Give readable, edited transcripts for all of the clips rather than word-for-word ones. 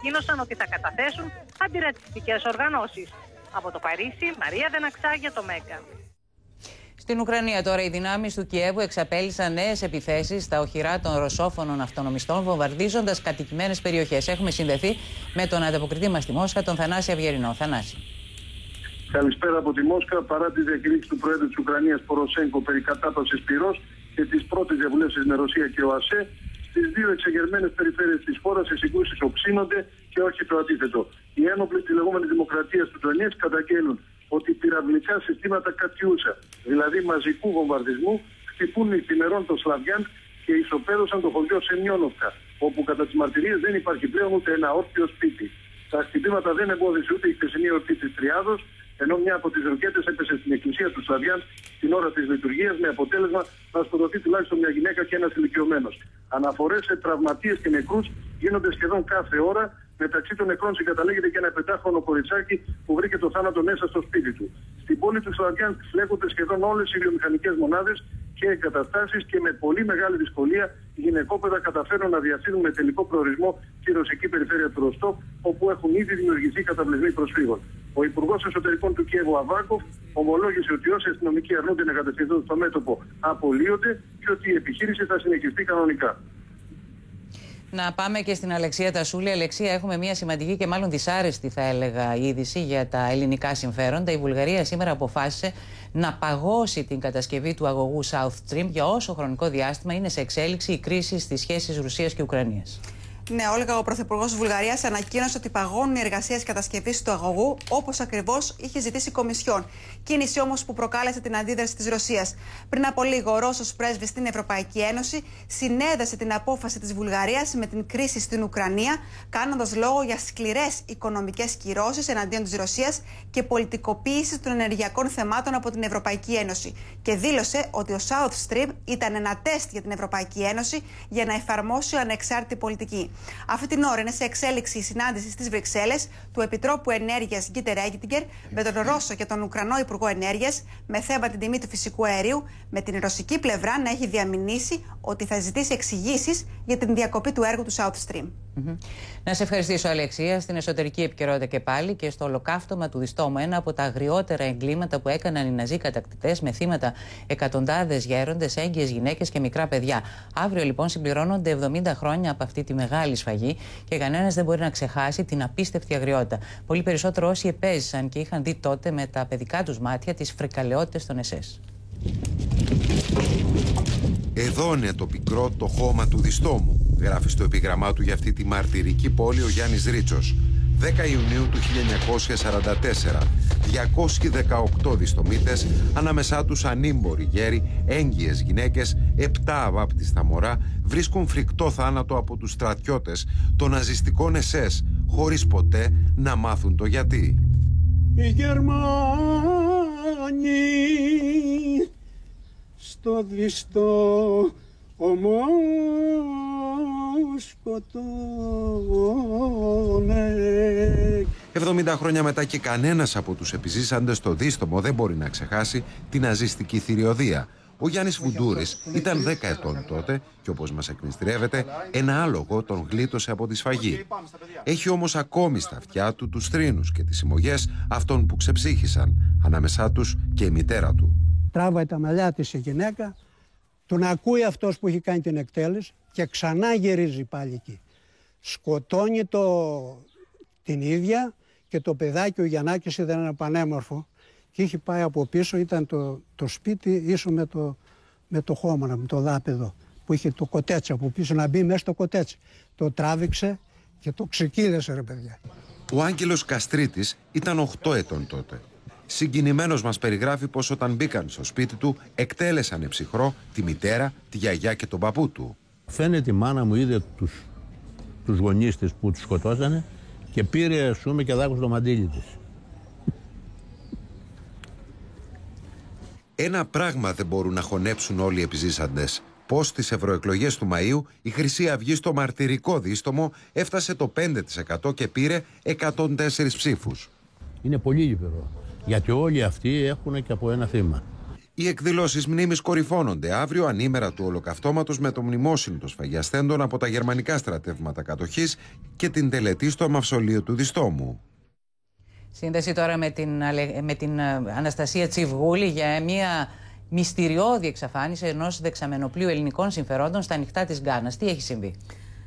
ανακοίνωσαν ότι θα καταθέσουν αντιρατσιστικές οργανώσεις. Από το Παρίσι, Μαρία Δεναξά για το ΜΕΚΑ. Στην Ουκρανία τώρα οι δυνάμεις του Κιέβου εξαπέλυσαν νέες επιθέσεις στα οχυρά των ρωσόφωνων αυτονομιστών, βομβαρδίζοντας κατοικημένες περιοχές. Έχουμε συνδεθεί με τον ανταποκριτή μας στη Μόσχα, τον Θανάση Αυγερινό. Θανάση. Καλησπέρα από τη Μόσχα. Παρά τη διακήρυξη του Προέδρου της Ουκρανίας Ποροσέγκο περί κατάπαυσης πυρός και τις πρώτες διαβουλεύσεις με Ρωσία και ΟΑΣΕ, στις δύο εξεγερμένες περιφέρειες της χώρας οι συγκρούσεις οξύνονται και όχι το αντίθετο. Οι ένοπλοι της λεγόμενης δημοκρατίας του Ντονιέτσκ καταγγέλνουν ότι πυραυλικά συστήματα Κατιούσα, δηλαδή μαζικού βομβαρδισμού, χτυπούν νυχθημερών το Σλαβιάνσκ και ισοπαίδωσαν το χωριό Σεμιόνοφκα, όπου κατά τις μαρτυρίες δεν υπάρχει πλέον ούτε ένα όρθιο σπίτι. Τα χτυπήματα δεν εμπόδισε ούτε η χθεσινή εορτή της Τριάδος, ενώ μια από τις ροκέτες έπεσε στην εκκλησία του Σλαβιάνσκ την ώρα της λειτουργίας, με αποτέλεσμα να σκοτωθεί τουλάχιστον μια γυναίκα και ένας ηλικιωμένος. Αναφορές σε τραυματίες και νεκρούς γίνονται σχεδόν κάθε ώρα. Μεταξύ των νεκρών συγκαταλέγεται και ένα 5χρονο κοριτσάκι που βρήκε το θάνατο μέσα στο σπίτι του. Στην πόλη του Σλαβιάνσκ φλέγονται σχεδόν όλες οι βιομηχανικές μονάδες και εγκαταστάσεις και με πολύ μεγάλη δυσκολία οι γυναικόπαιδα καταφέρουν να διασύρουν με τελικό προορισμό τη ρωσική περιφέρεια του Ροστόβ, όπου έχουν ήδη δημιουργηθεί καταβλισμοί προσφύγων. Ο Υπουργός Εσωτερικών του Κιέβου Αβάκοφ ομολόγησε ότι όσοι αστυνομικοί αρνούνται να κατευθυνθούν στο μέτωπο απολύονται και ότι η επιχείρηση θα συνεχιστεί κανονικά. Να πάμε και στην Αλεξία Τασούλη. Αλεξία, έχουμε μια σημαντική και μάλλον δυσάρεστη, θα έλεγα, είδηση για τα ελληνικά συμφέροντα. Η Βουλγαρία σήμερα αποφάσισε να παγώσει την κατασκευή του αγωγού South Stream για όσο χρονικό διάστημα είναι σε εξέλιξη η κρίση στις σχέσεις Ρωσίας και Ουκρανίας. Ναι, Όλγα, ο Πρωθυπουργός της Βουλγαρίας ανακοίνωσε ότι παγώνουν οι εργασίες κατασκευής του αγωγού, όπως ακριβώς είχε ζητήσει η Κομισιόν. Κίνηση όμως που προκάλεσε την αντίδραση της Ρωσίας. Πριν από λίγο, ο Ρώσος πρέσβης στην Ευρωπαϊκή Ένωση συνέδεσε την απόφαση της Βουλγαρίας με την κρίση στην Ουκρανία, κάνοντας λόγο για σκληρές οικονομικές κυρώσεις εναντίον της Ρωσίας και πολιτικοποίηση των ενεργειακών θεμάτων από την Ευρωπαϊκή Ένωση. Και δήλωσε ότι ο South Stream ήταν ένα τεστ για την Ευρωπαϊκή Ένωση για να εφαρμόσει ανεξάρτητη πολιτική. Αυτή την ώρα είναι σε εξέλιξη η συνάντηση στις Βρυξέλλες του Επιτρόπου Ενέργειας Γκίτερ Έγγιτιγκερ με τον Ρώσο και τον Ουκρανό Υπουργό Ενέργειας με θέμα την τιμή του φυσικού αερίου, με την ρωσική πλευρά να έχει διαμηνήσει ότι θα ζητήσει εξηγήσεις για την διακοπή του έργου του South Stream. Να σε ευχαριστήσω, Αλεξία. Στην εσωτερική επικαιρότητα και πάλι και στο ολοκαύτωμα του Διστόμου, ένα από τα αγριότερα εγκλήματα που έκαναν οι Ναζί κατακτητές με θύματα εκατοντάδες γέροντες, έγκυες γυναίκες και μικρά παιδιά. Αύριο λοιπόν συμπληρώνονται 70 χρόνια από αυτή τη μεγάλη σφαγή και κανένας δεν μπορεί να ξεχάσει την απίστευτη αγριότητα. Πολύ περισσότερο όσοι επέζησαν και είχαν δει τότε με τα παιδικά τους μάτια τις φρικαλαιότητες των ΕΣΕΣ. Εδώ είναι το πικρό το χώμα του Διστόμου, γράφει στο επίγραμμά του για αυτή τη μαρτυρική πόλη ο Γιάννης Ρίτσος. 10 Ιουνίου του 1944, 218 διστομίτες, ανάμεσά τους ανήμποροι γέροι, έγκυες γυναίκες, 7 αβάπτιστα μωρά, βρίσκουν φρικτό θάνατο από τους στρατιώτες των ναζιστικών ΕΣΕΣ, χωρίς ποτέ να μάθουν το γιατί. Οι Γερμανοί στο Διστό ομός σκοτώνε. 70 χρόνια μετά και κανένας από τους επιζήσαντες στο Δίστομο δεν μπορεί να ξεχάσει την ναζιστική θηριωδία. Ο Γιάννης Βουντούρης ήταν 10 ετών τότε και όπως μας εκμυστηρεύεται ένα άλογο τον γλίτωσε από τη σφαγή. Έχει όμως ακόμη στα αυτιά του τους θρήνους και τις συμμογές αυτών που ξεψύχησαν, ανάμεσά τους και η μητέρα του. Τράβαει τα μαλλιά της η γυναίκα, τον ακούει αυτός που έχει κάνει την εκτέλεση και ξανά γυρίζει πάλι εκεί. Σκοτώνει την ίδια και το παιδάκι, ο Γιαννάκης ήταν ένα πανέμορφο και είχε πάει από πίσω, ήταν το σπίτι ίσο με το χώμα, με το δάπεδο που είχε το κοτέτσι από πίσω, να μπει μέσα στο κοτέτσι. Το τράβηξε και το ξεκύλεσε, ρε παιδιά. Ο Άγγελος Καστρίτης ήταν 8 ετών τότε. Συγκινημένος μας περιγράφει πως όταν μπήκαν στο σπίτι του εκτέλεσαν ψυχρό τη μητέρα, τη γιαγιά και τον παππού του. Φαίνεται η μάνα μου είδε τους γονείς της που τους σκοτώσανε και πήρε σούμε και δάκωσε το μαντίλι της. Ένα πράγμα δεν μπορούν να χωνέψουν όλοι οι επιζήσαντες. Πως στις ευρωεκλογές του Μαΐου η Χρυσή Αυγή στο μαρτυρικό Δίστομο έφτασε το 5% και πήρε 104 ψήφους. Είναι πολύ λυπηρό, γιατί όλοι αυτοί έχουν και από ένα θύμα. Οι εκδηλώσεις μνήμης κορυφώνονται αύριο ανήμερα του ολοκαυτώματος με το μνημόσυνο των σφαγιαστέντων από τα γερμανικά στρατεύματα κατοχής και την τελετή στο μαυσολείο του Διστόμου. Σύνδεση τώρα με την Αναστασία Τσιβγούλη για μια μυστηριώδη εξαφάνιση ενός δεξαμενοπλοίου ελληνικών συμφερόντων στα ανοιχτά της Γκάνας. Τι έχει συμβεί?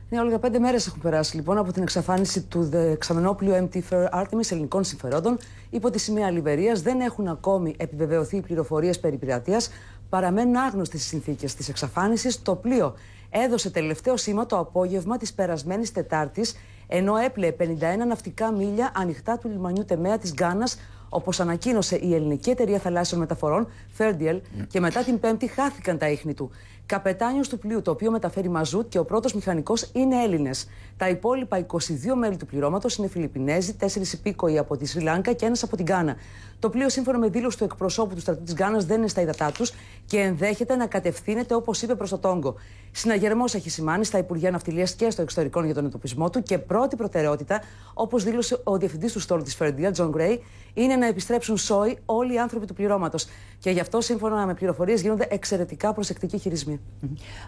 Ναι, Όλγα, 5 μέρες έχουν περάσει λοιπόν από την εξαφάνιση του δεξαμενόπλοιου MT Fair Artemis ελληνικών συμφερόντων υπό τη σημαία Λιβερίας. Δεν έχουν ακόμη επιβεβαιωθεί οι πληροφορίες περί πειρατείας. Παραμένουν άγνωστες οι συνθήκες της εξαφάνισης. Το πλοίο έδωσε τελευταίο σήμα το απόγευμα της περασμένης Τετάρτης, ενώ έπλεε 51 ναυτικά μίλια ανοιχτά του λιμανιού Τεμέα της Γκάνας, όπως ανακοίνωσε η ελληνική εταιρεία θαλάσσιων μεταφορών, Ferdiel, και μετά την Πέμπτη χάθηκαν τα ίχνη του. Καπετάνιος του πλοίου, το οποίο μεταφέρει μαζούτ, και ο πρώτος μηχανικός είναι Έλληνες. Τα υπόλοιπα 22 μέλη του πληρώματος είναι Φιλιππινέζοι, 4 υπήκοοι από τη Σρι Λάνκα και 1 από την Γκάνα. Το πλοίο, σύμφωνα με δήλωση του εκπροσώπου του στρατού της Γκάνας, δεν είναι στα ύδατά τους και ενδέχεται να κατευθύνεται, όπως είπε, προς το Τόγκο. Συναγερμός έχει σημάνει στα Υπουργεία Ναυτιλίας και στο εξωτερικών για τον εντοπισμό του και πρώτη προτεραιότητα, όπως δήλωσε ο διευθυντής του στόλου της Ferdiel, John Gray, είναι να επιστρέψουν σόοι όλοι οι άνθρωποι του πληρώματος. Και γι' αυτό, σύμφωνα με πληροφορίες, γίνονται εξαιρετικά προσεκτικοί χειρισμοί.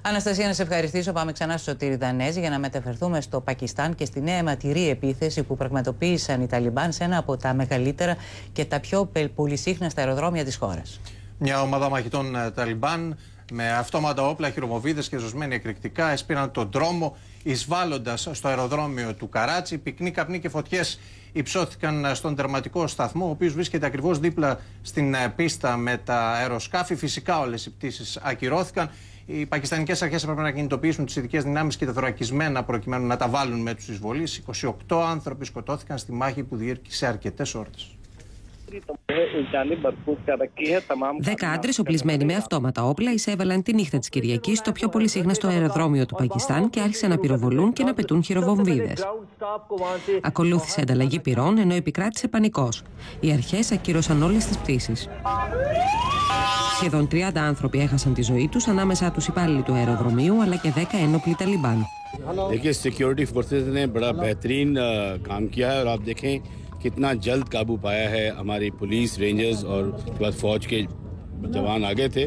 Αναστασία, να σε ευχαριστήσω. Πάμε ξανά στο Σωτήρη Δανέζη για να μεταφερθούμε στο Πακιστάν και στη νέα αιματηρή επίθεση που πραγματοποίησαν οι Ταλιμπάν σε ένα από τα μεγαλύτερα και τα πιο πολυσύχναστα αεροδρόμια της χώρας. Μια ομάδα μαχητών Ταλιμπάν με αυτόματα όπλα, χειρομοβίδες και ζωσμένοι εκρηκτικά έσπηραν τον δρόμο εισβάλλοντας στο αεροδρόμιο του Καράτσι. Πυκνοί καπνοί και φωτιές υψώθηκαν στον τερματικό σταθμό, ο οποίος βρίσκεται ακριβώς δίπλα στην πίστα με τα αεροσκάφη. Φυσικά όλες οι πτήσεις ακυρώθηκαν. Οι πακιστανικές αρχές έπρεπε να κινητοποιήσουν τις ειδικές δυνάμεις και τα θωρακισμένα προκειμένου να τα βάλουν με τους εισβολείς. 28 άνθρωποι σκοτώθηκαν στη μάχη που διήρκησε αρκετές ώρες. 10 άντρες οπλισμένοι με αυτόματα όπλα εισέβαλαν τη νύχτα της Κυριακής στο πιο πολυσύχναστο αεροδρόμιο του Πακιστάν και άρχισαν να πυροβολούν και να πετούν χειροβομβίδες. Ακολούθησε ανταλλαγή πυρών, ενώ επικράτησε πανικός. Οι αρχές ακύρωσαν όλες τις πτήσεις. Σχεδόν 30 άνθρωποι έχασαν τη ζωή τους, ανάμεσά τους υπάλληλοι του αεροδρομίου αλλά και 10 ένοπλοι Ταλιμπάν. कितना जल्द काबू पाया है हमारी पुलिस रेंजर्स और उसके बाद फौज के जवान आ गए थे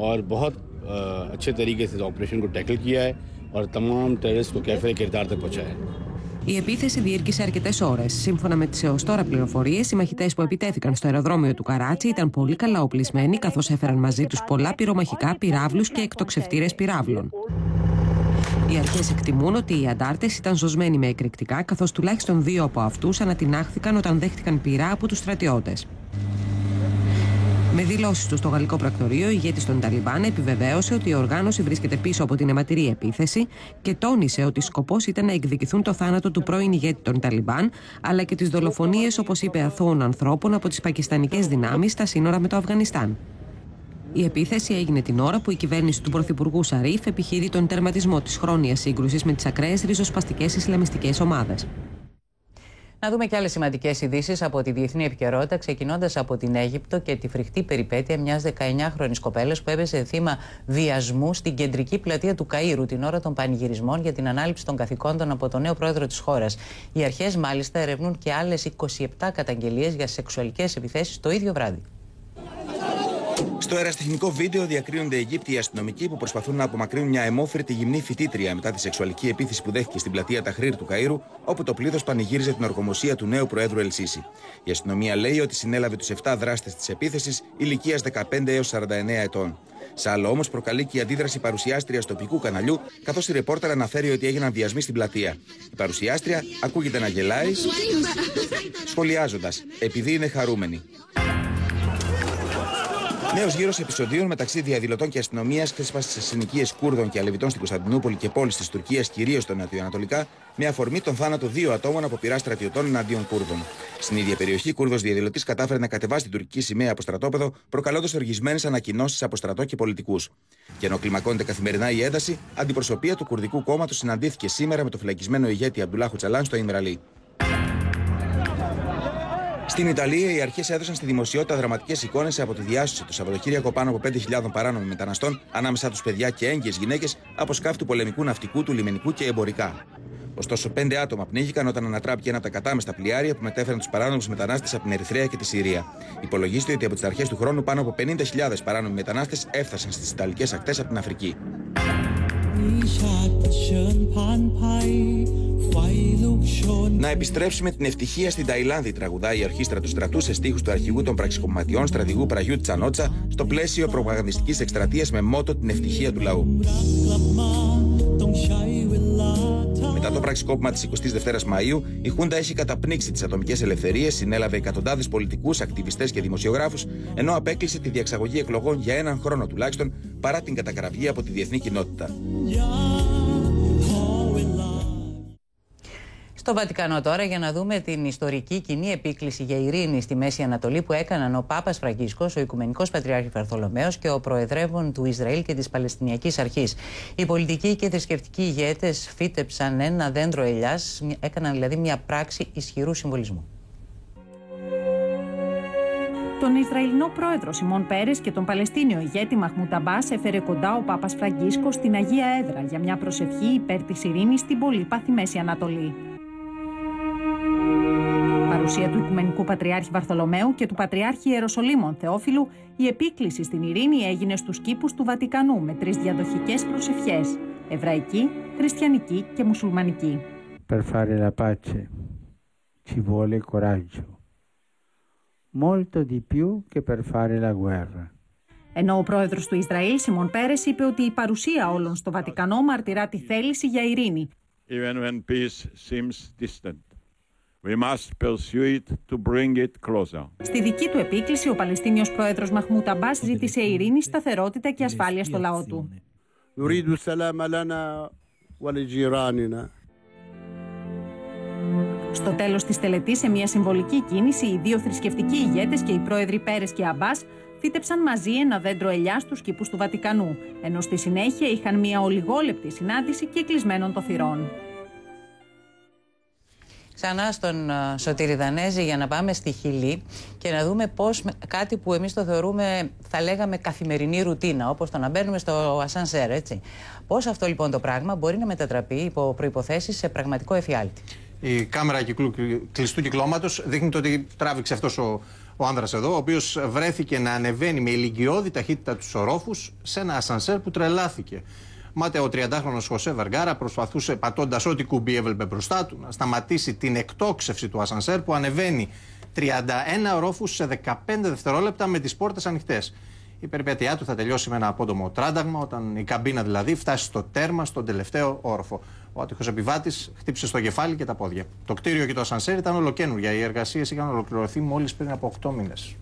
और बहुत अच्छे तरीके से इस ऑपरेशन को टैकल किया है और तमाम टेररिस्ट को कैफे किरदार तक पहुंचाया है. Η επίθεση διήρκησε αρκετές ώρες. Σύμφωνα με τις έως τώρα πληροφορίες, οι μαχητές που επιτέθηκαν στο αεροδρόμιο του Καράτσι ήταν πολύ καλά οπλισμένοι, καθώς έφεραν μαζί τους πολλά πυρομαχικά, πυράβλους και εκτοξευτήρες πυράβλων. Οι αρχές εκτιμούν ότι οι αντάρτες ήταν ζωσμένοι με εκρηκτικά, καθώς τουλάχιστον 2 από αυτούς ανατινάχθηκαν όταν δέχτηκαν πυρά από τους στρατιώτες. Με δηλώσεις του στο γαλλικό πρακτορείο, ο ηγέτης των Ταλιμπάν επιβεβαίωσε ότι η οργάνωση βρίσκεται πίσω από την αιματηρή επίθεση και τόνισε ότι σκοπός ήταν να εκδικηθούν το θάνατο του πρώην ηγέτη των Ταλιμπάν, αλλά και τις δολοφονίες, όπως είπε, αθώων ανθρώπων από τις πακιστανικές δυνάμεις στα σύνορα με το Αφγανιστάν. Η επίθεση έγινε την ώρα που η κυβέρνηση του Πρωθυπουργού Σαρίφ επιχειρεί τον τερματισμό της χρόνιας σύγκρουσης με τις ακραίες ριζοσπαστικές Ισλαμιστικές ομάδες. Να δούμε και άλλες σημαντικές ειδήσεις από τη διεθνή επικαιρότητα, ξεκινώντας από την Αίγυπτο και τη φρικτή περιπέτεια μιας 19χρονης κοπέλας που έπεσε θύμα βιασμού στην κεντρική πλατεία του Καΐρου την ώρα των πανηγυρισμών για την ανάληψη των καθηκόντων από τον νέο πρόεδρο της χώρας. Οι αρχές μάλιστα ερευνούν και άλλες 27 καταγγελίες για σεξουαλικές επιθέσεις το ίδιο βράδυ. Στο αεραστεχνικό βίντεο διακρίνονται Αιγύπτιοι αστυνομικοί που προσπαθούν να απομακρύνουν μια αιμόφερτη γυμνή φοιτήτρια μετά τη σεξουαλική επίθεση που δέχτηκε στην πλατεία Ταχρήρ του Καΐρου, όπου το πλήθος πανηγύριζε την ορκομοσία του νέου Προέδρου Ελσίση. Η αστυνομία λέει ότι συνέλαβε τους 7 δράστες της επίθεσης ηλικίας 15 έως 49 ετών. Σε άλλο όμως προκαλεί και η αντίδραση παρουσιάστριας τοπικού καναλιού, καθώς η ρεπόρτερ αναφέρει ότι έγιναν βιασμοί στην πλατεία. Η παρουσιάστρια ακούγεται να γελάει, σχολιάζοντας επειδή είναι χαρούμενη. Νέος γύρος επεισοδίων μεταξύ διαδηλωτών και αστυνομίας ξέσπασε σε συνοικίες Κούρδων και Αλεβιτών στην Κωνσταντινούπολη και πόλεις της Τουρκίας, κυρίως στο νοτιοανατολικά, με αφορμή τον θάνατο 2 ατόμων από πειρά στρατιωτών εναντίον Κούρδων. Στην ίδια περιοχή, Κούρδος διαδηλωτής κατάφερε να κατεβάσει την τουρκική σημαία από στρατόπεδο, προκαλώντας οργισμένες ανακοινώσεις από στρατό και πολιτικούς. Και ενώ κλιμακώνεται καθημερινά η ένταση, αντιπροσωπεία του Κουρδικού κόμματος συναντήθηκε σήμερα με το φυλακισμένο ηγέτη Αμπτουλάχου Τσαλάν στο Ιμραλί. Στην Ιταλία, οι αρχές έδωσαν στη δημοσιότητα δραματικές εικόνες από τη διάσωση το Σαββατοκύριακο πάνω από 5.000 παράνομων μεταναστών, ανάμεσά τους παιδιά και έγκυες γυναίκες, από σκάφη του πολεμικού ναυτικού, του λιμενικού και εμπορικά. Ωστόσο, 5 άτομα πνίγηκαν όταν ανατράπηκε ένα από τα κατάμεστα πλοιάρια που μετέφεραν τους παράνομους μετανάστες από την Ερυθρέα και τη Συρία. Υπολογίζεται ότι από τις αρχές του χρόνου πάνω από 50.000 παράνομοι μετανάστες έφτασαν στις Ιταλικές ακτές από την Αφρική. Να επιστρέψουμε την ευτυχία στην Ταϊλάνδη, τραγουδάει η ορχήστρα του στρατού σε στίχους του αρχηγού των πραξικοπηματιών στρατηγού Πραγιούτ Τσανότσα στο πλαίσιο προπαγανδιστικής εκστρατείας με μότο την ευτυχία του λαού. Μετά το πραξικόπημα της 22ης Μαΐου, η Χούντα έχει καταπνίξει τις ατομικές ελευθερίες, συνέλαβε εκατοντάδες πολιτικούς, ακτιβιστές και δημοσιογράφους, ενώ απέκλεισε τη διαξαγωγή εκλογών για έναν χρόνο τουλάχιστον, παρά την κατακραυγή από τη διεθνή κοινότητα. Στο Βατικανό τώρα, για να δούμε την ιστορική κοινή επίκληση για ειρήνη στη Μέση Ανατολή που έκαναν ο Πάπας Φραγκίσκος, ο Οικουμενικός Πατριάρχης Βαρθολομαίος και ο Προεδρεύων του Ισραήλ και της Παλαιστινιακής Αρχής. Οι πολιτικοί και θρησκευτικοί ηγέτες φύτεψαν ένα δέντρο ελιάς, έκαναν δηλαδή μια πράξη ισχυρού συμβολισμού. Τον Ισραηλινό πρόεδρο Σιμών Πέρες και τον Παλαιστίνιο ηγέτη Μαχμούντ Αμπάς έφερε κοντά ο Πάπας Φραγκίσκος στην Αγία Έδρα για μια προσευχή υπέρ της ειρήνης στην πολύπαθη Μέση Ανατολή. Παρουσία του Οικουμενικού Πατριάρχη Βαρθολομαίου και του Πατριάρχη Ιεροσολύμων Θεόφιλου, η επίκληση στην ειρήνη έγινε στους κήπους του Βατικανού με 3 διαδοχικές προσευχές: εβραϊκή, χριστιανική και μουσουλμανική. Per fare la pace ci vuole coraggio. Molto di più che per fare la guerra. Ενώ ο πρόεδρος του Ισραήλ, Σιμών Πέρες, είπε ότι η παρουσία όλων στο Βατικανό μαρτυρά τη θέληση για ειρήνη. Even when peace seems distant, we must pursue it to bring it closer. Στη δική του επίκληση, ο Παλαιστίνιος πρόεδρος Μαχμούντ Αμπάς ζήτησε ειρήνη, σταθερότητα και ασφάλεια στο λαό του. نريد السلام لنا ولجيراننا. Στο τέλος της τελετής, σε μια συμβολική κίνηση, οι δύο θρησκευτικοί ηγέτες και οι πρόεδροι Πέρες και Αμπάς φύτεψαν μαζί ένα δέντρο ελιάς στους κήπους του Βατικανού, ενώ στη συνέχεια είχαν μια ολιγόλεπτη συνάντηση και κλεισμένων των θυρών. Ξανά στον Σωτήρη Δανέζη για να πάμε στη Χιλή και να δούμε πώς κάτι που εμείς το θεωρούμε, θα λέγαμε, καθημερινή ρουτίνα, όπως το να μπαίνουμε στο ασανσέρ, έτσι. Πώς αυτό λοιπόν το πράγμα μπορεί να μετατραπεί υπό προϋποθέσεις σε πραγματικό εφιάλτη. Η κάμερα κλειστού κυκλώματος δείχνει το ότι τράβηξε αυτός ο άνδρας εδώ, ο οποίος βρέθηκε να ανεβαίνει με ηλικιώδη ταχύτητα τους ορόφους σε ένα ασανσέρ που τρελάθηκε. Μάται ο 30χρονος Χωσέ Βεργάρα προσπαθούσε, πατώντας ό,τι κουμπί έβλεπε μπροστά του, να σταματήσει την εκτόξευση του ασανσέρ που ανεβαίνει 31 ορόφους σε 15 δευτερόλεπτα με τις πόρτες ανοιχτές. Η περιπέτειά του θα τελειώσει με ένα απότομο τράνταγμα, όταν η καμπίνα δηλαδή φτάσει στο τέρμα, στον τελευταίο όροφο. Ο άτυχος επιβάτης χτύπησε στο κεφάλι και τα πόδια. Το κτίριο και το ασανσέρ ήταν ολοκαίνουργια. Οι εργασίες είχαν ολοκληρωθεί μόλις πριν από 8 μήνες.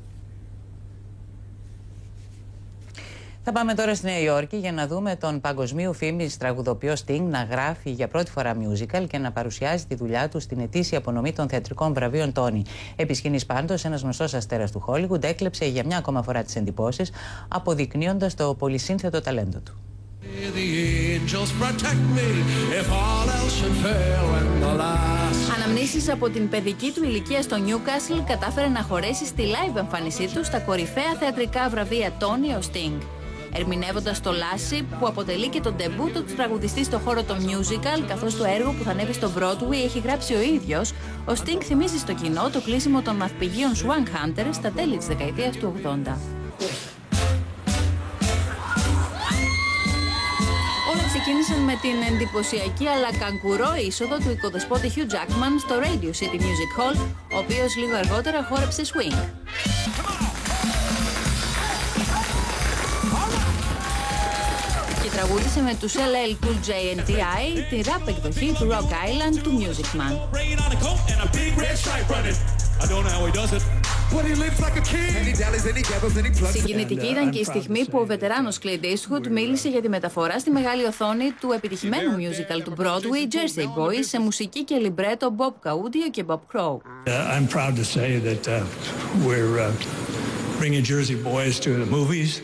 Θα πάμε τώρα στη Νέα Υόρκη για να δούμε τον παγκοσμίου φήμης τραγουδοποιό Sting να γράφει για πρώτη φορά musical και να παρουσιάζει τη δουλειά του στην ετήσια απονομή των θεατρικών βραβείων Τόνι. Επί σκηνής πάντως, ένας γνωστός αστέρας του Χόλιγουντ έκλεψε για μια ακόμα φορά τις εντυπώσεις, αποδεικνύοντας το πολυσύνθετο ταλέντο του. Αναμνήσεις από την παιδική του ηλικία στο Νιούκασλ, κατάφερε να χωρέσει στη live εμφάνισή του στα κορυφαία θεατρικά βραβεία Τόνι ο Sting. Ερμηνεύοντας το Λάσι, που αποτελεί και τον ντεμπούτο του τραγουδιστή στο χώρο των musical, καθώς το έργο που θα ανέβει στο Broadway έχει γράψει ο ίδιος, ο Sting θυμίζει στο κοινό το κλείσιμο των ναυπηγείων Swan Hunter στα τέλη της δεκαετίας του 80. Όλα ξεκίνησαν με την εντυπωσιακή αλλά καγκουρό είσοδο του οικοδεσπότη Hugh Jackman στο Radio City Music Hall, ο οποίος λίγο αργότερα χόρεψε swing. Και τραγούδισε με τους LL Cool J and T.I. τη rap εκδοχή του Rock Island του Music Man. Συγκινητική ήταν και η στιγμή που ο βετεράνος Clint Eastwood μίλησε για τη μεταφορά στη μεγάλη οθόνη του επιτυχημένου musical του Broadway Jersey Boys σε μουσική και λιμπρέτο Bob Caudio και Bob Crow. I'm proud to say that we're bringing Jersey Boys to the movies.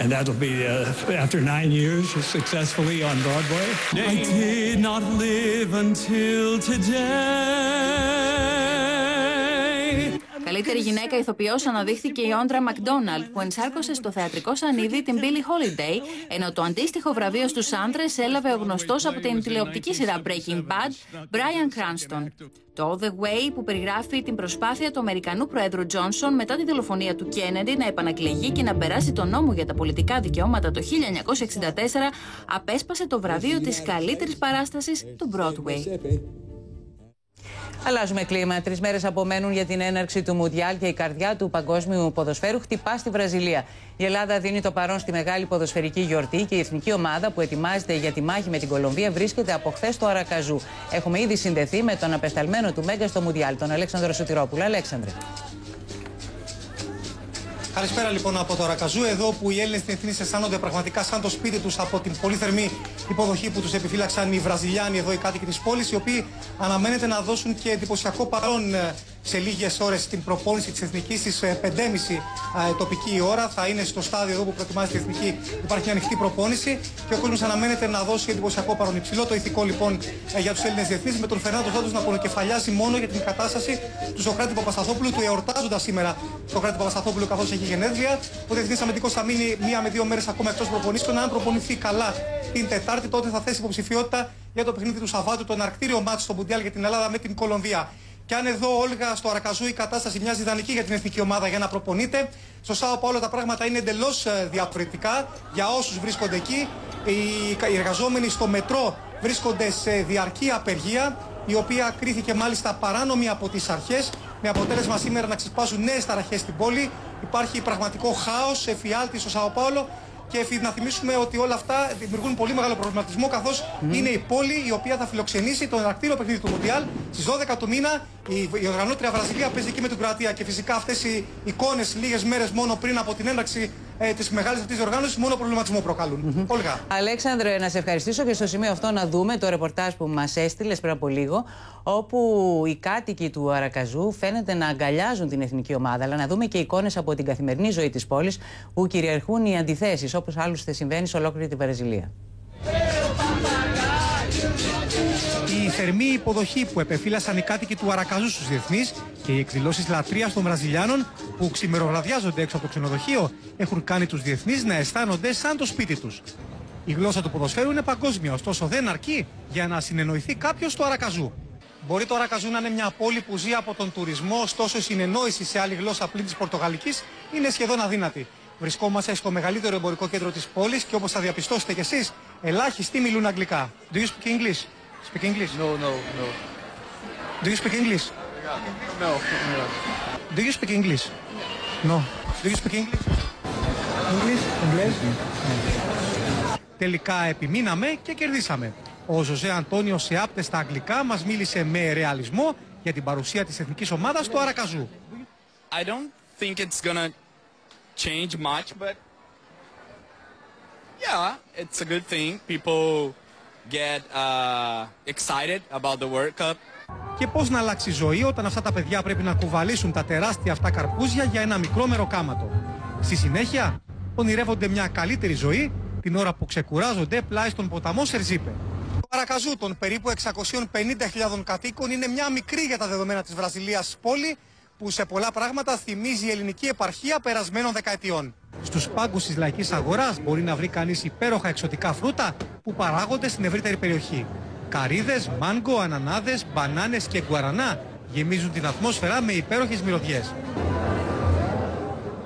And that'll be after 9 years successfully on Broadway. I did not live until today. καλύτερη γυναίκα ηθοποιός αναδείχθηκε η Όντρα Μακδόναλντ, που ενσάρκωσε στο θεατρικό σανίδι την Billie Holiday, ενώ το αντίστοιχο βραβείο στους άντρες έλαβε ο γνωστός από την τηλεοπτική σειρά Breaking Bad, Bryan Cranston. Το The Way, που περιγράφει την προσπάθεια του Αμερικανού Προέδρου Τζόνσον μετά τη δολοφονία του Κέννεντι να επανακλεγεί και να περάσει τον νόμο για τα πολιτικά δικαιώματα το 1964, απέσπασε το βραβείο της καλύτερης παράστασης του Broadway. Αλλάζουμε κλίμα. 3 μέρες απομένουν για την έναρξη του Μουντιάλ και η καρδιά του παγκόσμιου ποδοσφαίρου χτυπά στη Βραζιλία. Η Ελλάδα δίνει το παρόν στη μεγάλη ποδοσφαιρική γιορτή και η εθνική ομάδα που ετοιμάζεται για τη μάχη με την Κολομβία βρίσκεται από χθες στο Αρακαζού. Έχουμε ήδη συνδεθεί με τον απεσταλμένο του Μέγκα στο Μουντιάλ, τον Αλέξανδρο Σωτηρόπουλο. Αλέξανδρε. Καλησπέρα λοιπόν από το Αρακαζού, εδώ που οι Έλληνες εθνείς αισθάνονται πραγματικά σαν το σπίτι τους από την πολύ θερμή υποδοχή που τους επιφύλαξαν οι Βραζιλιάνοι, εδώ οι κάτοικοι της πόλης, οι οποίοι αναμένεται να δώσουν και εντυπωσιακό παρόν σε λίγες ώρες στην προπόνηση της εθνικής στις 5:30 τοπική ώρα. Θα είναι στο στάδιο εδώ που προετοιμάζεται η εθνική, υπάρχει μια ανοιχτή προπόνηση και ο κόσμος αναμένεται να δώσει εντυπωσιακό παρόν. Υψηλό το ηθικό λοιπόν για τους Έλληνες διεθνείς, με τον Φερνάντο Σάντος να πονοκεφαλιάσει μόνο για την κατάσταση του Σωκράτη Παπασταθόπουλου, του εορτάζοντας σήμερα Σωκράτη Παπασταθόπουλου καθώς έχει γενέθλια. Ο διεθνής αμυντικός θα μείνει 1 με 2 μέρες ακόμα εκτός προπονήσεων. Αν προπονηθεί καλά την Τετάρτη, τότε θα θέσει υποψηφιότητα για το παιχνίδι του Σαββάτου, το εναρκτήριο μάτς στο Μουντιάλ για την Ελλάδα με την Κολομβία. Και αν εδώ, Όλγα, στο Αρακαζού η κατάσταση μοιάζει ιδανική για την εθνική ομάδα για να προπονείται, στο Σάο Πάολο τα πράγματα είναι εντελώς διαφορετικά για όσους βρίσκονται εκεί. Οι εργαζόμενοι στο μετρό βρίσκονται σε διαρκή απεργία, η οποία κρίθηκε μάλιστα παράνομη από τις αρχές, με αποτέλεσμα σήμερα να ξεσπάσουν νέες ταραχές στην πόλη. Υπάρχει πραγματικό χάος, εφιάλτη στο Σάο Πάολο. Και να θυμίσουμε ότι όλα αυτά δημιουργούν πολύ μεγάλο προβληματισμό, καθώς είναι η πόλη η οποία θα φιλοξενήσει το εναρκτήριο παιχνίδι του Μουντιάλ στις 12 του μήνα. Η οργανώτρια Βραζιλία παίζει εκεί με την Κροατία και φυσικά αυτές οι εικόνες λίγες μέρες μόνο πριν από την έναρξη της μεγάλης αυτής διοργάνωσης μόνο προβληματισμό προκαλούν. Όλγα. Αλέξανδρε, να σε ευχαριστήσω και στο σημείο αυτό να δούμε το ρεπορτάζ που μας έστειλες πριν από λίγο, όπου οι κάτοικοι του Αρακαζού φαίνεται να αγκαλιάζουν την εθνική ομάδα, αλλά να δούμε και εικόνες από την καθημερινή ζωή της πόλης που κυριαρχούν οι αντιθέσεις, όπως άλλωστε συμβαίνει σε ολόκληρη τη Βραζιλία. Η θερμή υποδοχή που επεφύλασαν οι κάτοικοι του Αρακαζού στους διεθνείς και οι εκδηλώσεις λατρείας των Βραζιλιάνων που ξημεροβραδιάζονται έξω από το ξενοδοχείο έχουν κάνει τους διεθνείς να αισθάνονται σαν το σπίτι τους. Η γλώσσα του ποδοσφαίρου είναι παγκόσμια, ωστόσο δεν αρκεί για να συνεννοηθεί κάποιος στο Αρακαζού. Μπορεί το Αρακαζού να είναι μια πόλη που ζει από τον τουρισμό, ωστόσο η συνεννόηση σε άλλη γλώσσα πλην της πορτογαλικής είναι σχεδόν αδύνατη. Βρισκόμαστε στο μεγαλύτερο εμπορικό κέντρο της πόλης και όπως θα διαπιστώσετε κι εσείς, ελάχιστοι μιλούν αγγλικά. Do you speak English? Speak English? No, no, no. Do you speak English? No. Do you speak English? No. Do you speak English? English? Τελικά επιμείναμε και κερδίσαμε. Ο Ζωζέ Αντώνιο Σεάπτε στα αγγλικά μας μίλησε με ρεαλισμό για την παρουσία της εθνικής ομάδας στο Αρακαζού. I don't think it's gonna change much, but yeah, it's a good thing. People get excited about the World Cup. Και πώς να αλλάξει η ζωή όταν αυτά τα παιδιά πρέπει να κουβαλήσουν τα τεράστια αυτά καρπούζια για ένα μικρό μεροκάματο. Στη συνέχεια, ονειρεύονται μια καλύτερη ζωή την ώρα που ξεκουράζονται πλάι στον ποταμό Σερζίπε. Το Αρακαζού των περίπου 650.000 κατοίκων είναι μια μικρή για τα δεδομένα της Βραζιλίας πόλη που σε πολλά πράγματα θυμίζει η ελληνική επαρχία περασμένων δεκαετιών. Στους πάγκους της λαϊκής αγοράς μπορεί να βρει κανείς υπέροχα εξωτικά φρούτα που παράγονται στην ευρύτερη περιοχή. Καρύδες, μάνγκο, ανανάδες, μπανάνες και γκουαρανά γεμίζουν την ατμόσφαιρα με υπέροχες μυρωδιές.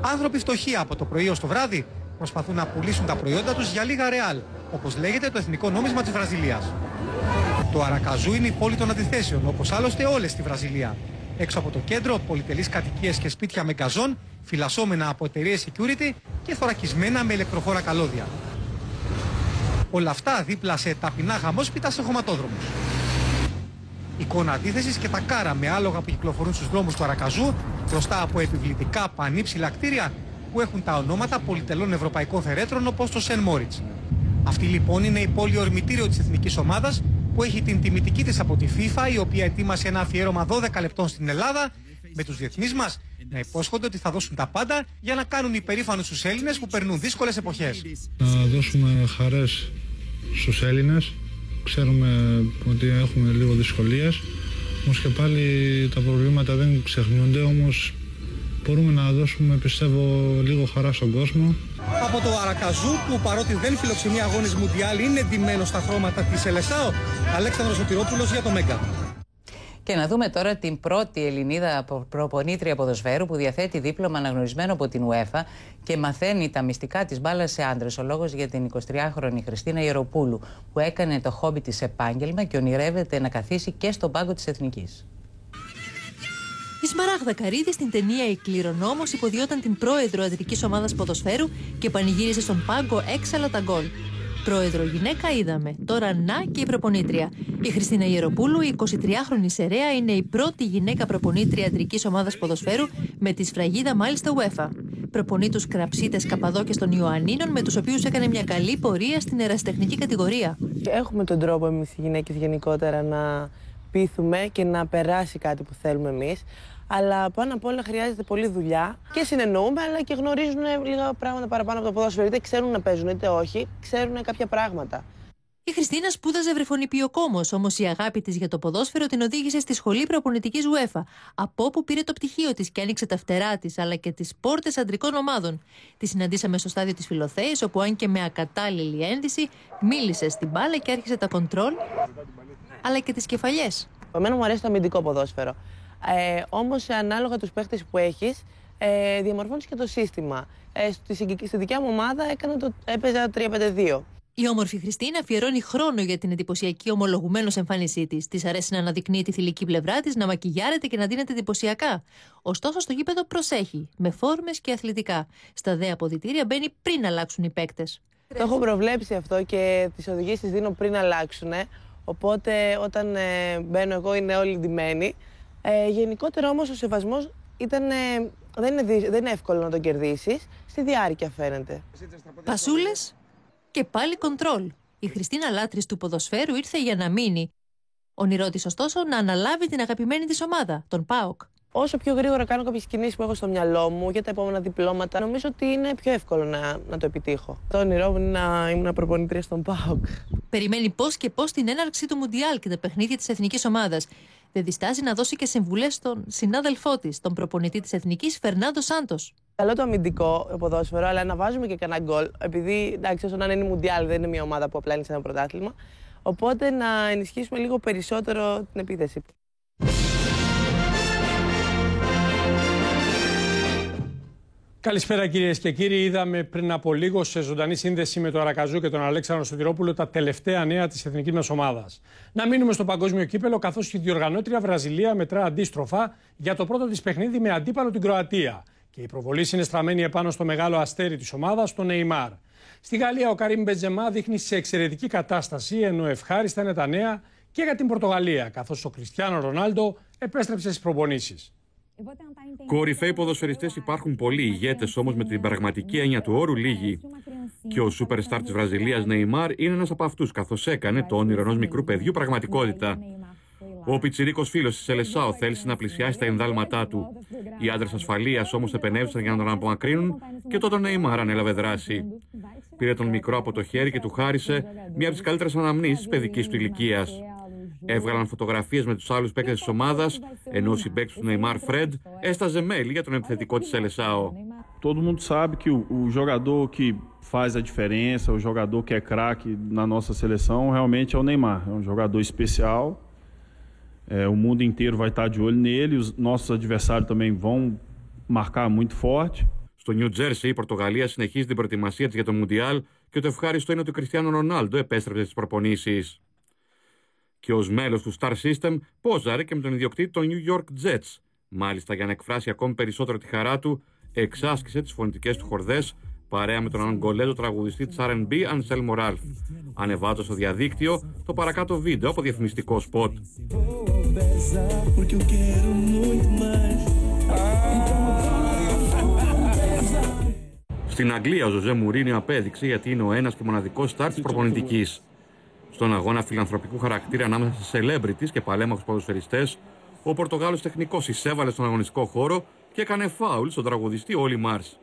Άνθρωποι φτωχοί από το πρωί ως το βράδυ προσπαθούν να πουλήσουν τα προϊόντα τους για λίγα ρεάλ, όπως λέγεται το εθνικό νόμισμα της Βραζιλίας. Το Αρακαζού είναι η πόλη των αντιθέσεων, όπως άλλωστε όλες στη Βραζιλία. Έξω από το κέντρο, πολυτελείς κατοικίες και σπίτια με γκαζόν, φυλασσόμενα από εταιρείες security και θωρακισμένα με ηλεκτροφόρα καλώδια. Όλα αυτά δίπλα σε ταπεινά χαμόσπιτα σε χωματόδρομους. Εικόνα αντίθεσης και τα κάρα με άλογα που κυκλοφορούν στους δρόμους του Αρακαζού μπροστά από επιβλητικά πανύψηλα κτίρια που έχουν τα ονόματα πολυτελών ευρωπαϊκών θερέτρων όπως το Σεν Μόριτς. Αυτή λοιπόν είναι η πόλη ορμητήριο της εθνικής ομάδας που έχει την τιμητική της από τη FIFA, η οποία ετοίμασε ένα αφιέρωμα 12 λεπτών στην Ελλάδα, με τους διεθνείς μας να υπόσχονται ότι θα δώσουν τα πάντα για να κάνουν υπερήφανους τους Έλληνες που περνούν δύσκολες εποχές. Να δώσουμε χαρές στους Έλληνες. Ξέρουμε ότι έχουμε λίγο δυσκολίες, όμως και πάλι τα προβλήματα δεν ξεχνιούνται, όμως μπορούμε να δώσουμε, πιστεύω, λίγο χαρά στον κόσμο. Από το Αρακαζού, που παρότι δεν φιλοξενεί αγώνες Μουντιάλ, είναι ντυμένο στα χρώματα της Σελεσάο, Αλέξανδρος Σωτηρόπουλος για το Μέγκα. Και να δούμε τώρα την πρώτη Ελληνίδα προπονήτρια ποδοσφαίρου που διαθέτει δίπλωμα αναγνωρισμένο από την UEFA και μαθαίνει τα μυστικά της μπάλας σε άντρες. Ο λόγος για την 23χρονη Χριστίνα Ιεροπούλου, που έκανε το χόμπι της επάγγελμα και ονειρεύεται να καθίσει και στον πάγκο της Εθνικής. Η Σμαράγδα Καρύδη στην ταινία «Η Κληρονόμος» υποδιόταν την πρόεδρο αντρικής ομάδας ποδοσφαίρου και πανηγύρισε στον πάγκο έξαλα τα γκολ. Πρόεδρο γυναίκα είδαμε, τώρα να και η προπονήτρια. Η Χριστίνα Ιεροπούλου, η 23χρονη Σεραία, είναι η πρώτη γυναίκα προπονήτρια αντρικής ομάδας ποδοσφαίρου με τη σφραγίδα μάλιστα UEFA. Προπονεί τους κραψίτες Καπαδόκες των Ιωαννίνων, με τους οποίους έκανε μια καλή πορεία στην ερασιτεχνική κατηγορία. Έχουμε τον τρόπο εμείς οι γυναίκες γενικότερα να πείθουμε και να περάσει κάτι που θέλουμε εμείς. Αλλά πάνω απ' όλα χρειάζεται πολλή δουλειά και συνεννοούμε, αλλά και γνωρίζουν λίγα πράγματα παραπάνω από το ποδόσφαιρο. Είτε ξέρουν να παίζουν, είτε όχι, ξέρουν κάποια πράγματα. Η Χριστίνα σπούδαζε βρεφονιπιοκόμος, όμως η αγάπη της για το ποδόσφαιρο την οδήγησε στη σχολή προπονητικής UEFA, από όπου πήρε το πτυχίο της και άνοιξε τα φτερά της, αλλά και τις πόρτες αντρικών ομάδων. Τη συναντήσαμε στο στάδιο της Φιλοθέης, όπου αν και με ακατάλληλη ένδυση, μίλησε στην μπάλα και άρχισε τα κοντρόλ, αλλά και τις κεφαλιές. Εμένα μου αρέσει το αμυντικό ποδόσφαιρο. Όμως ανάλογα τους παίχτες που έχεις, διαμορφώνεις και το σύστημα. Στη δικιά μου ομάδα έπαιζα 3-5-2. Η όμορφη Χριστίνα αφιερώνει χρόνο για την εντυπωσιακή ομολογουμένως εμφάνισή της. Της αρέσει να αναδεικνύει τη θηλυκή πλευρά της, να μακιγιάρεται και να δίνεται εντυπωσιακά. Ωστόσο, στο γήπεδο προσέχει, με φόρμες και αθλητικά. Στα δε αποδυτήρια μπαίνει πριν αλλάξουν οι παίκτες. Το έχω προβλέψει αυτό και τις οδηγίες τις δίνω πριν αλλάξουν. Οπότε όταν μπαίνω εγώ είναι όλοι ντυμένοι. Γενικότερα όμως ο σεβασμός δεν είναι εύκολο να τον κερδίσεις. Στη διάρκεια φαίνεται. Πασούλες και πάλι κοντρόλ. Η Χριστίνα, λάτρης του ποδοσφαίρου, ήρθε για να μείνει. Ονειρό της ωστόσο να αναλάβει την αγαπημένη της ομάδα, τον ΠΑΟΚ. Όσο πιο γρήγορα κάνω κάποιες κινήσεις που έχω στο μυαλό μου για τα επόμενα διπλώματα, νομίζω ότι είναι πιο εύκολο να το επιτύχω. Το όνειρό μου είναι να ήμουν προπονήτρια στον ΠΑΟΚ. Περιμένει πώς και πώς την έναρξη του Μουντιάλ και τα παιχνίδια της εθνικής ομάδας. Δεν διστάζει να δώσει και συμβουλές στον συνάδελφό της, τον προπονητή της Εθνικής, Φερνάντο Σάντος. Καλό το αμυντικό ποδόσφαιρο, αλλά να βάζουμε και κανένα γκολ. Επειδή, εντάξει, όσο να είναι η Μουντιάλ, δεν είναι μια ομάδα που απλά είναι σε ένα πρωτάθλημα. Οπότε να ενισχύσουμε λίγο περισσότερο την επίθεση. Καλησπέρα κυρίες και κύριοι. Είδαμε πριν από λίγο σε ζωντανή σύνδεση με τον Αρακαζού και τον Αλέξανδρο Σωτηρόπουλο τα τελευταία νέα της εθνικής μας ομάδας. Να μείνουμε στο παγκόσμιο κύπελο, καθώς η διοργανώτρια Βραζιλία μετρά αντίστροφα για το πρώτο της παιχνίδι με αντίπαλο την Κροατία. Και η προβολή είναι στραμμένη επάνω στο μεγάλο αστέρι της ομάδας, τον Νεϊμάρ. Στη Γαλλία ο Καρίμ Μπεντζεμά δείχνει σε εξαιρετική κατάσταση, ενώ ευχάριστα είναι τα νέα και για την Πορτογαλία, καθώς ο Κριστιάνο Ρονάλντο επέστρεψε στις προπονήσεις. Κορυφαίοι ποδοσφαιριστές υπάρχουν πολλοί, ηγέτες όμως με την πραγματική έννοια του όρου λίγοι. Και ο σούπερσταρ της Βραζιλίας Νεϊμάρ είναι ένας από αυτούς, καθώς έκανε το όνειρο ενός μικρού παιδιού πραγματικότητα. Ο πιτσιρίκος φίλος της Σελεσάο θέλησε να πλησιάσει τα ενδάλματά του. Οι άντρες ασφαλείας όμως επενέβησαν για να τον απομακρύνουν και τότε ο Νεϊμάρ ανέλαβε δράση. Πήρε τον μικρό από το χέρι και του χάρισε μία από τις καλύτερες αναμνήσεις παιδικής του ηλικίας. Έβγαλαν φωτογραφίες με τους άλλους παίκτες της ομάδας, ενώ ο συμπαίκτης του Νεϊμάρ, Φρεντ, έσταζε μέλη για τον επιθετικό της Σελεσάο. Todo mundo sabe que o jogador que faz a diferença, o jogador que é craque na nossa seleção, realmente é o Neymar. É um jogador especial. O mundo inteiro vai estar de olho nele, os nossos adversários também vão marcar muito forte. Στο Νιου Τζέρσι, η Πορτογαλία συνεχίζει την προετοιμασία της για το Μουντιάλ και το ευχάριστο είναι ότι ο Κριστιάνο Ρονάλντο επέστρεψε στις προπονήσεις. Και ως μέλος του Star System πόζαρε και με τον ιδιοκτήτη των New York Jets. Μάλιστα, για να εκφράσει ακόμη περισσότερο τη χαρά του, εξάσκησε τις φωνητικές του χορδές παρέα με τον Αγγολέζο τραγουδιστή της R&B Anselmo Ralph. Ανεβάζω στο διαδίκτυο το παρακάτω βίντεο από διαφημιστικό σποτ. Στην Αγγλία ο Ζωζέ Μουρίνιο απέδειξε γιατί είναι ο ένας και μοναδικός στάρ της προπονητικής. Στον αγώνα φιλανθρωπικού χαρακτήρα ανάμεσα σε celebrities και παλέμαχους ποδοσφαιριστές, ο Πορτογάλος τεχνικός εισέβαλε στον αγωνιστικό χώρο και έκανε φάουλ στον τραγουδιστή Όλι Μάρς.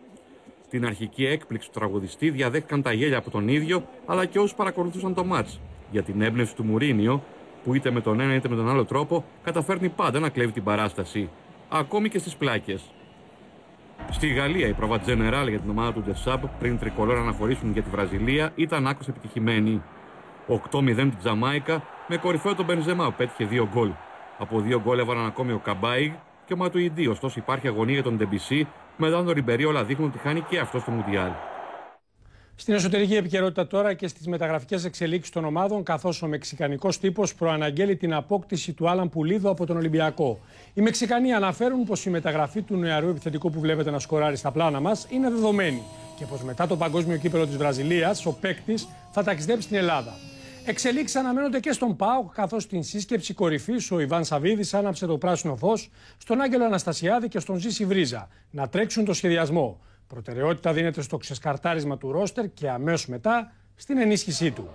Την αρχική έκπληξη του τραγουδιστή διαδέχτηκαν τα γέλια από τον ίδιο, αλλά και όσους παρακολουθούσαν το μάτς, για την έμπνευση του Μουρίνιο, που είτε με τον ένα είτε με τον άλλο τρόπο καταφέρνει πάντα να κλέβει την παράσταση, ακόμη και στις πλάκες. Στη Γαλλία, η πρόβα General για την ομάδα του Ντεσάμπ πριν τρικολόρα αναχωρήσουν για τη Βραζιλία ήταν άκρως επιτυχημένη. 8-0 την Τζαμάικα με κορυφαίο τον Μπενζεμά που πέτυχε 2 γκολ. Από 2 γκολ έβαλαν ακόμη ο Καμπάιγ και ο Ματουιντή. Ωστόσο υπάρχει αγωνία για τον Ντεμπισί, μετά τον Ριμπερί όλα δείχνουν ότι χάνει και αυτό στο Μουντιάλ. Στην εσωτερική επικαιρότητα τώρα και στις μεταγραφικές εξελίξεις των ομάδων, καθώς ο μεξικανικός τύπος προαναγγέλει την απόκτηση του Άλαν Πουλίδο από τον Ολυμπιακό. Οι Μεξικανοί αναφέρουν πως η μεταγραφή του νεαρού επιθετικού που βλέπετε να σκοράρει στα πλάνα μας είναι δεδομένη και πως μετά το παγκόσμιο κύπελλο της Βραζιλίας ο παίκτης θα ταξιδέψει στην Ελλάδα. Εξελίξεις αναμένονται και στον ΠΑΟΚ, καθώς στην σύσκεψη κορυφής ο Ιβάν Σαββίδης άναψε το πράσινο φως στον Άγγελο Αναστασιάδη και στον Ζήση Βρίζα να τρέξουν το σχεδιασμό. Προτεραιότητα δίνεται στο ξεσκαρτάρισμα του ρόστερ και αμέσως μετά στην ενίσχυσή του.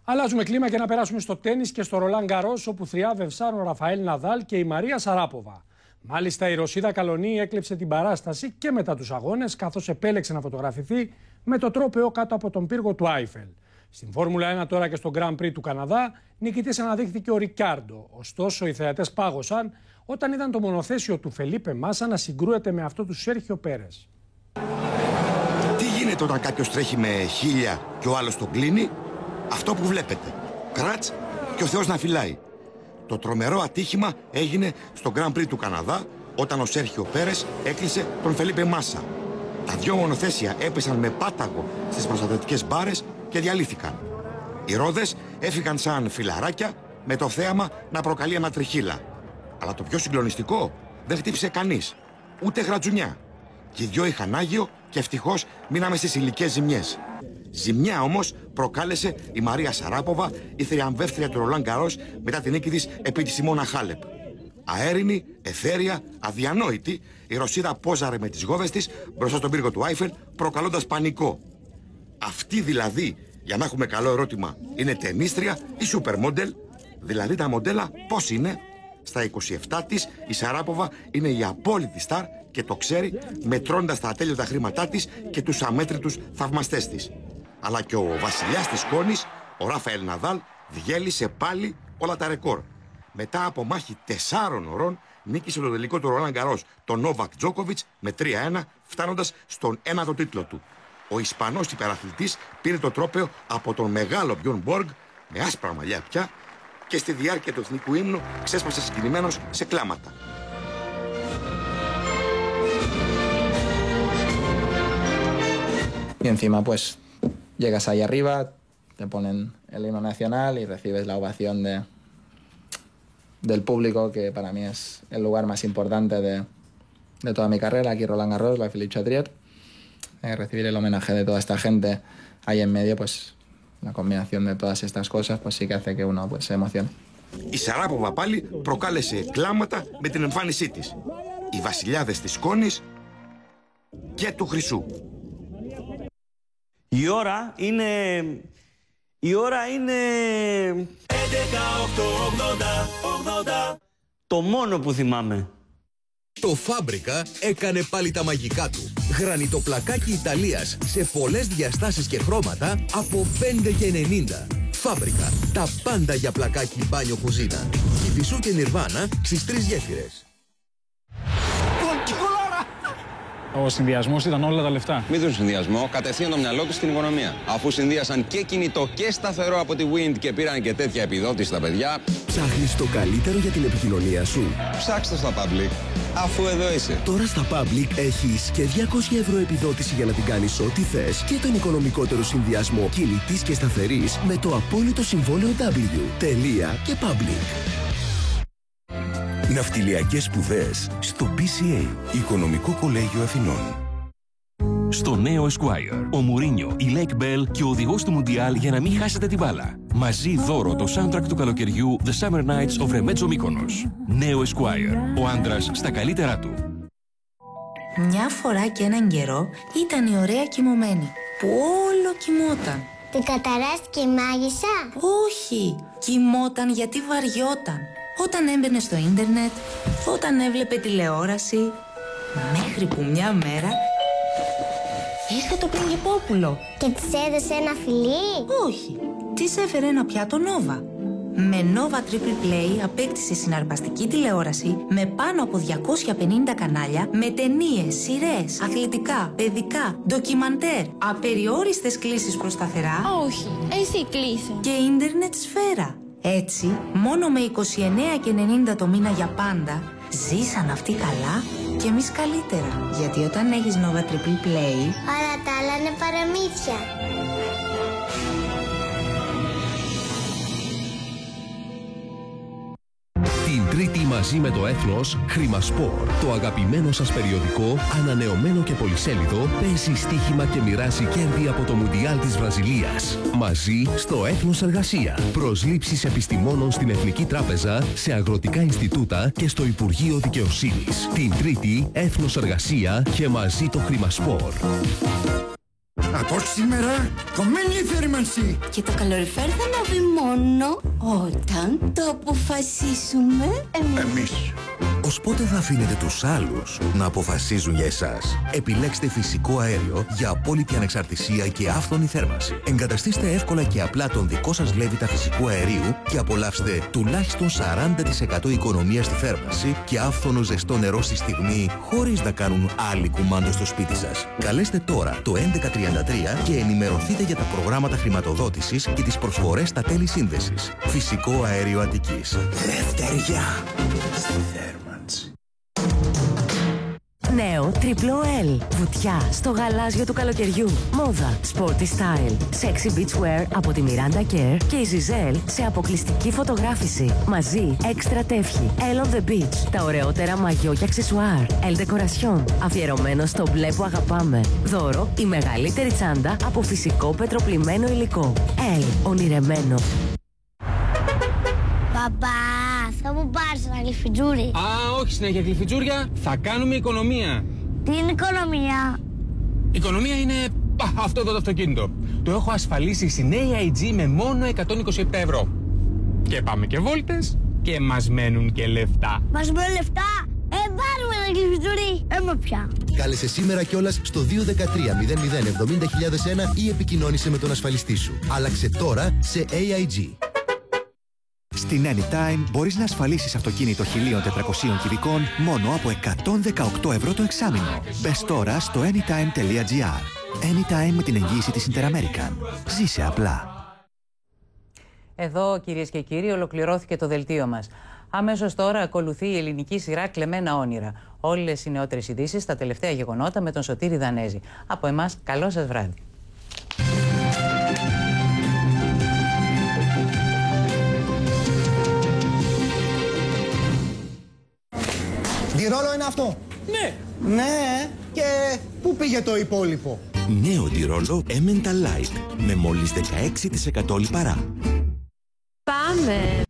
Αλλάζουμε κλίμα και να περάσουμε στο τένις και στο Ρολάν Γκαρός, όπου θριάβευσαν ο Ραφαέλ Ναδάλ και η Μαρία Σαράποβα. Μάλιστα, η Ρωσίδα Καλονή έκλεψε την παράσταση και μετά τους αγώνες, καθώς επέλεξε να φωτογραφηθεί με το τρόπαιο κάτω από τον πύργο του Άιφελ. Στην Φόρμουλα 1 τώρα και στο Grand Prix του Καναδά, νικητής αναδείχθηκε ο Ρικάρντο. Ωστόσο, οι θεατές πάγωσαν όταν είδαν το μονοθέσιο του Φελίπε Μάσα να συγκρούεται με αυτό του Σέρχιο Πέρες. Τι γίνεται όταν κάποιος τρέχει με 1000 και ο άλλος τον κλείνει? Αυτό που βλέπετε. Κράτς και ο Θεός να φυλάει. Το τρομερό ατύχημα έγινε στο Grand Prix του Καναδά όταν ο Σέρχιο Πέρες έκλεισε τον Φελίπε Μάσα. Τα 2 μονοθέσια έπεσαν με πάταγο στις προστατευτικές μπάρες και διαλύθηκαν. Οι ρόδες έφυγαν σαν φιλαράκια με το θέαμα να προκαλεί ανατριχύλα. Αλλά το πιο συγκλονιστικό, δεν χτύπησε κανείς, ούτε γρατζουνιά. Και οι 2 είχαν άγιο και ευτυχώς μείναμε στις υλικές ζημιές. Ζημιά όμως προκάλεσε η Μαρία Σαράποβα, η θριαμβεύτρια του Ρολάν Γκαρός μετά την νίκη της επί τη Σιμώνα Χάλεπ. Αέρινη, εθέρια, αδιανόητη, η Ρωσίδα πόζαρε με τις γόβες της μπροστά στον πύργο του Άιφελ, προκαλώντας πανικό. Αυτή δηλαδή, για να έχουμε καλό ερώτημα, είναι ταινίστρια ή σούπερ μόντελ? Δηλαδή τα μοντέλα πώς είναι? Στα 27 της η Σαράποβα είναι η απόλυτη στάρ και το ξέρει, μετρώντας τα ατέλειωτα χρήματά της και τους αμέτρητους θαυμαστές της. Αλλά και ο βασιλιάς της σκόνης, ο Ράφαελ Ναδάλ, διέλυσε πάλι όλα τα ρεκόρ. Μετά από μάχη 4 ωρών, νίκησε το τελικό του Ρολάν Γκαρός, τον Νόβακ Τζόκοβιτς, με 3-1, φτάνοντας στον 1ο τίτλο του. Ο Ισπανός υπεραθλητής πήρε το τρόπαιο από τον μεγάλο Μπιον Μπόργκ, με άσπρα μαλλιά πια, και στη διάρκεια του εθνικού ύμνου ξέσπασε συγκινημένος σε κλάματα. Y encima pues llegas ahí arriba, te ponen el himno nacional y recibes la ovación del público, que para mí es el lugar más importante de toda mi carrera, aquí Roland Garros, la Philippe Chatrier. Recibir el homenaje de toda esta gente ahí en medio, pues la combinación de todas estas cosas pues sí que hace que uno pues se emocione. Η Σαράποβα πάλι προκάλεσε κλάματα με την εμφάνισή της. Οι βασιλιάδες της σκόνης και του χρυσού. Η ώρα είναι... 11-8-80. Το μόνο που θυμάμαι. Το Φάμπρικα έκανε πάλι τα μαγικά του. Γρανιτοπλακάκι Ιταλίας σε πολλές διαστάσεις και χρώματα από 5,90. Φάμπρικα. Τα πάντα για πλακάκι μπάνιο κουζίνα. Κηφισού και Νιρβάνα στις 3 γέφυρες. Ο συνδυασμός ήταν όλα τα λεφτά. Μην τον συνδυασμό, κατευθείαν το μυαλό του στην οικονομία. Αφού συνδύασαν και κινητό και σταθερό από τη Wind και πήραν και τέτοια επιδότηση στα παιδιά. Ψάχνεις το καλύτερο για την επικοινωνία σου? Ψάξτε στα Public, αφού εδώ είσαι. Τώρα στα Public έχεις και 200 ευρώ επιδότηση για να την κάνεις ό,τι θες και τον οικονομικότερο συνδυασμό κινητής και σταθερής με το απόλυτο συμβόλαιο W. Τελεία και Public. Ναυτιλιακές σπουδές στο PCA, Οικονομικό Κολέγιο Αθηνών. Στο νέο Esquire, ο Μουρίνιο, η Lake Bell και ο οδηγός του Μουντιάλ για να μην χάσετε την μπάλα. Μαζί δώρο το soundtrack του καλοκαιριού The Summer Nights of Remezzo Mykonos. Νέο Esquire, ο άντρας στα καλύτερά του. Μια φορά και έναν καιρό ήταν η ωραία κοιμωμένη, που όλο κοιμόταν. Την καταράστηκε η μάγισσα? Όχι, κοιμόταν γιατί βαριόταν. Όταν έμπαινε στο ίντερνετ, όταν έβλεπε τηλεόραση, μέχρι που μια μέρα ήρθε το πριγκιπόπουλο. Και της έδωσε ένα φιλί? Όχι, της έφερε ένα πιάτο Νόβα. Με Nova Triple Play απέκτησε συναρπαστική τηλεόραση με πάνω από 250 κανάλια με ταινίες, σειρές, αθλητικά, παιδικά, ντοκιμαντέρ, απεριόριστες κλήσεις προς σταθερά. Όχι, εσύ κλείσε. Και ίντερνετ σφαίρα. Έτσι, μόνο με 29,90 το μήνα για πάντα, ζήσαν αυτοί καλά και εμείς καλύτερα. Γιατί όταν έχεις Nova Triple Play, όλα τα άλλα είναι παραμύθια. Την Τρίτη μαζί με το Έθνος, Χρημασπόρ, το αγαπημένο σας περιοδικό, ανανεωμένο και πολυσέλιδο, παίζει στοίχημα και μοιράζει κέρδη από το Μουντιάλ της Βραζιλίας. Μαζί στο Έθνος Εργασία. Προσλήψεις επιστημόνων στην Εθνική Τράπεζα, σε αγροτικά Ινστιτούτα και στο Υπουργείο Δικαιοσύνης. Την Τρίτη, Έθνος Εργασία και μαζί το Χρημασπόρ. Από σήμερα, κομμένη η θέρμανση. Και το καλοριφέρ θα ανάβει μόνο όταν το αποφασίσουμε εμείς. Ως πότε θα αφήνετε τους άλλους να αποφασίζουν για εσάς? Επιλέξτε φυσικό αέριο για απόλυτη ανεξαρτησία και άφθονη θέρμανση. Εγκαταστήστε εύκολα και απλά τον δικό σας λέβητα φυσικού αερίου και απολαύστε τουλάχιστον 40% οικονομία στη θέρμανση και άφθονο ζεστό νερό στη στιγμή, χωρίς να κάνουν άλλη κουμάντο στο σπίτι σας. Καλέστε τώρα το 1133 και ενημερωθείτε για τα προγράμματα χρηματοδότησης και τις προσφορές στα τέλη σύνδεσης. Φυσικό αέριο Αττικής. Λευτεριά στη θέρμανση. Νέο τριπλό L. Βουτιά στο γαλάζιο του καλοκαιριού. Μόδα, sporty style. Sexy beachwear από τη Miranda Care και η Giselle σε αποκλειστική φωτογράφηση. Μαζί, έξτρα τεύχη. L on the beach. Τα ωραιότερα μαγιό και αξεσουάρ. L Decoration. Αφιερωμένο στο μπλε που αγαπάμε. Δώρο, η μεγαλύτερη τσάντα από φυσικό πετροπλημμένο υλικό. L. Ονειρεμένο. Παπά, θα μου πάρεις ένα γλυφιτζούρι. Α, όχι συνέχεια γλυφιτζούρια. Θα κάνουμε οικονομία. Τι είναι οικονομία? Οικονομία είναι αυτό εδώ το αυτοκίνητο. Το έχω ασφαλίσει στην AIG με μόνο 127 ευρώ. Και πάμε και βόλτες και μας μένουν και λεφτά. Μας μένουν λεφτά? Πάρουμε ένα γλυφιτζούρι. Έμα πια. Κάλεσε σήμερα κιόλας στο 213-0070.001 ή επικοινώνησε με τον ασφαλιστή σου. Άλλαξε τώρα σε AIG. Στην Anytime μπορείς να ασφαλίσεις αυτοκίνητο 1.400 κυβικών μόνο από 118 ευρώ το εξάμηνο. Μπες τώρα στο anytime.gr. Anytime με την εγγύηση της Interamerican. Ζήσε απλά. Εδώ, κυρίες και κύριοι, ολοκληρώθηκε το δελτίο μας. Αμέσως τώρα ακολουθεί η ελληνική σειρά «Κλεμμένα όνειρα». Όλες οι νεότερες ειδήσεις στα τελευταία γεγονότα με τον Σωτήρη Δανέζη. Από εμάς, καλό σας βράδυ. Ντιρόλο είναι αυτό? Ναι. Ναι. Και πού πήγε το υπόλοιπο? Νέο Ντιρόλο Emmental Light με μόλις 16% λιπαρά. Πάμε.